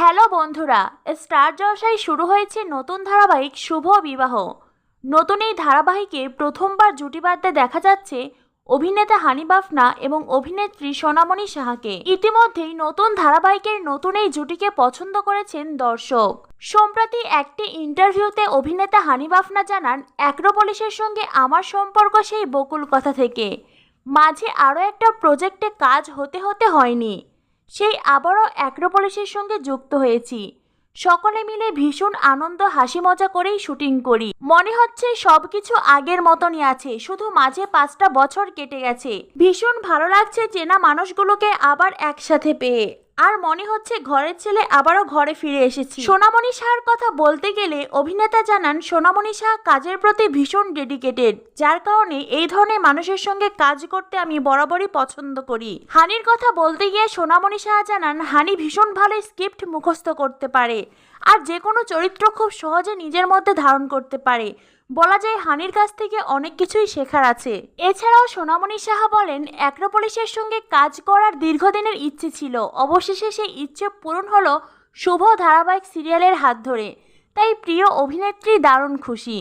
Hello বন্ধুরা, star জলসায় শুরু হয়েছে নতুন ধারাবাহিক শুভ বিবাহ। নতুন এই ধারাবাহিকে প্রথমবার জুটি বাঁধতে দেখা যাচ্ছে অভিনেতা হানি বাফনা এবং অভিনেত্রী সোনামণি সাহাকে। ইতিমধ্যেই নতুন ধারাবাহিকের নতুন এই জুটিকে পছন্দ করেছেন দর্শক। সম্প্রতি একটি ইন্টারভিউতে অভিনেতা হানি বাফনা জানান, অ্যাক্রোপলিসের সঙ্গে আমার সম্পর্ক সেই বকুল কথা থেকে, মাঝে আরও একটা প্রজেক্টে কাজ হতে হতে হয়নি, সেই আবারও অ্যাক্রোপলিসের সঙ্গে যুক্ত হয়েছি। সকলে মিলে ভীষণ আনন্দ হাসি মজা করেই শুটিং করি। মনে হচ্ছে সবকিছু আগের মতনই আছে, শুধু মাঝে 5টা বছর কেটে গেছে। ভীষণ ভালো লাগছে চেনা মানুষগুলোকে আবার একসাথে পেয়ে, আর মনে হচ্ছে ঘরের ছেলে আবারও ঘরে ফিরে এসেছি। সোনামণি সাহার কথা বলতে গেলে অভিনেতা জানান, সোনামণি সাহা কাজের প্রতি ভীষণ ডেডিকেটেড, যার কারণে এই ধরনের মানুষের সঙ্গে কাজ করতে আমি বরাবরই পছন্দ করি। হানির কথা বলতে গিয়ে সোনামণি সাহা জানান, হানি ভীষণ ভালো স্ক্রিপ্ট মুখস্থ করতে পারে আর যে কোনো চরিত্র খুব সহজে নিজের মধ্যে ধারণ করতে পারে। বলা যায় হানির কাছ থেকে অনেক কিছুই শেখার আছে। এছাড়াও সোনামণি সাহা বলেন, অ্যাক্রোপলিসের সঙ্গে কাজ করার দীর্ঘদিনের ইচ্ছে ছিল, অবশেষে সেই ইচ্ছে পূরণ হলো শুভ ধারাবাহিক সিরিয়ালের হাত ধরে। তাই প্রিয় অভিনেত্রী দারুণ খুশি।